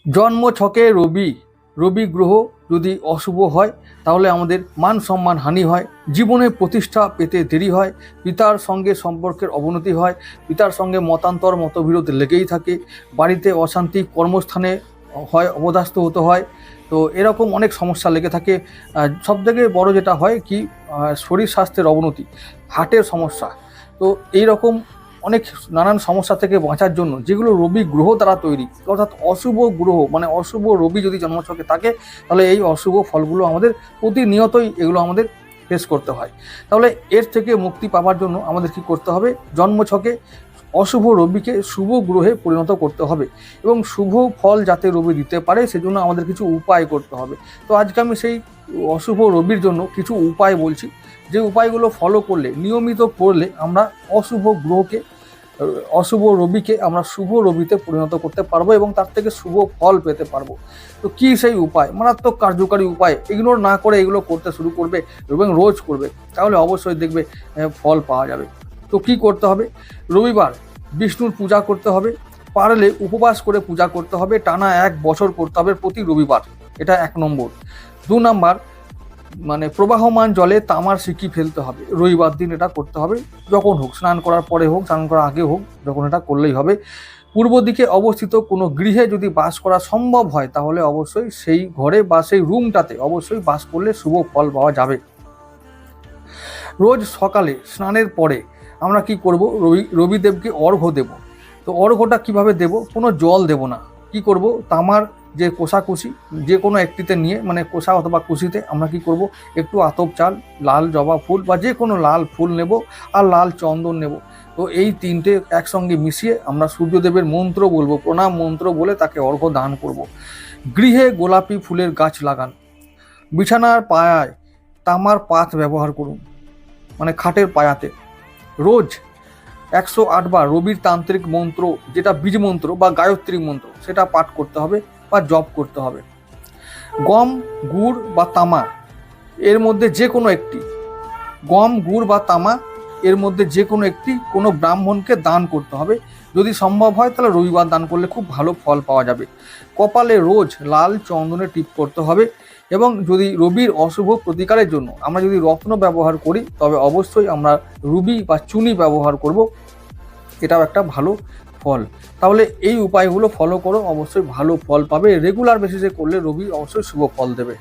জন্ম ছকে রবি রবি গ্রহ যদি অশুভ হয় তাহলে আমাদের মান সম্মান হানি হয়, জীবনে প্রতিষ্ঠা পেতে দেরি হয়, পিতার সঙ্গে সম্পর্কের অবনতি হয়, পিতার সঙ্গে মতান্তর মতবিরোধ লেগেই থাকে, বাড়িতে অশান্তি, কর্মস্থানে হয় অবদাস্ত হতে হয়। তো এরকম অনেক সমস্যা লেগে থাকে। সবথেকে বড় যেটা হয় কি, শরীর স্বাস্থ্যের অবনতি, হার্টের সমস্যা। তো এই রকম অনেক নানান সমস্যা থেকে বাঁচার জন্য যেগুলো রবি গ্রহ দ্বারা তৈরি, অর্থাৎ অশুভ গ্রহ মানে অশুভ রবি যদি জন্মছকে থাকে তাহলে এই অশুভ ফলগুলো আমাদের প্রতিনিয়তই এগুলো আমাদের ফেস করতে হয়। তাহলে এর থেকে মুক্তি পাওয়ার জন্য আমাদের কি করতে হবে, জন্মছকে অশুভ রবিকে শুভ গ্রহে পরিণত করতে হবে এবং শুভ ফল যাতে রবি দিতে পারে সেজন্য আমাদের কিছু উপায় করতে হবে। তো আজকে আমি সেই অশুভ রবির জন্য কিছু উপায় বলছি, যে উপায়গুলো ফলো করলে, নিয়মিত করলে আমরা অশুভ গ্রহকে, অশুভ রবিকে আমরা শুভ রবিতে পরিণত করতে পারবো এবং তার থেকে শুভ ফল পেতে পারবো। তো কি সেই উপায়, মারাত্মক কার্যকারী উপায়, ইগনোর না করে এগুলো করতে শুরু করবে এবং রোজ করবে, তাহলে অবশ্যই দেখবে ফল পাওয়া যাবে। তো কি করতে হবে, রবিবার বিষ্ণুর পূজা করতে হবে, পারলে উপবাস করে পূজা করতে হবে, টানা 1 বছর করতে হবে প্রতি রবিবার, এটা 1 নম্বর। 2 নম্বর, মানে প্রবাহমান জলে তামার সিকি ফেলতে হবে, রবিবার দিন এটা করতে হবে, যখন হোক, স্নান করার পরে হোক, স্নান করার আগে হোক, যখন এটা করলেই হবে। পূর্ব দিকে অবস্থিত কোনো গৃহে যদি বাস করা সম্ভব হয় তাহলে অবশ্যই সেই ঘরে বা সেই রুমটাতে অবশ্যই বাস করলে শুভ ফল পাওয়া যাবে। রোজ সকালে স্নানের পরে আমরা কি করব, রবিদেবকে অর্ঘ্য দেব। তো অর্ঘ্যটা কিভাবে দেব, কোনো জল দেব না, কি করব, তামার যে কোষাকুষি যে কোনো একটিতে নিয়ে, মানে কোষা অথবা কুশিতে আমরা কি করব, একটু আতপ চাল, লাল জবা ফুল বা যে কোনো লাল ফুল নেব আর লাল চন্দন নেব। তো এই 3টে একসঙ্গে মিশিয়ে আমরা সূর্যদেবের মন্ত্র বলবো, প্রণাম মন্ত্র বলে তাকে অর্ঘ্য দান করব। গৃহে গোলাপি ফুলের গাছ লাগান, বিছানার পায়ায় তামার পাত ব্যবহার করুন, মানে খাটের পায়াতে। রোজ 108 বার রবির তান্ত্রিক মন্ত্র, যেটা বীজ মন্ত্র বা গায়ত্রী মন্ত্র, সেটা পাঠ করতে হবে বা জপ করতে হবে। গম, গুড় বা তামা এর মধ্যে যে কোনো একটি, গম, গুড় বা তামা এর মধ্যে যে কোনো একটি কোনো ব্রাহ্মণকে দান করতে হবে। যদি সম্ভব হয় তাহলে রবিবার দান করলে খুব ভালো ফল পাওয়া যাবে। কপালে রোজ লাল চন্দনের টিপ করতে হবে এবং যদি রবির অশুভ প্রতিকারের জন্য আমরা যদি রত্ন ব্যবহার করি তবে অবশ্যই আমরা রুবি বা চুনি ব্যবহার করব, এটাও একটা ভালো ফল। তাহলে এই উপায়গুলো ফলো করো, অবশ্যই ভালো ফল পাবে, রেগুলার বেসিসে করলে রবি অবশ্যই শুভ ফল দেবে।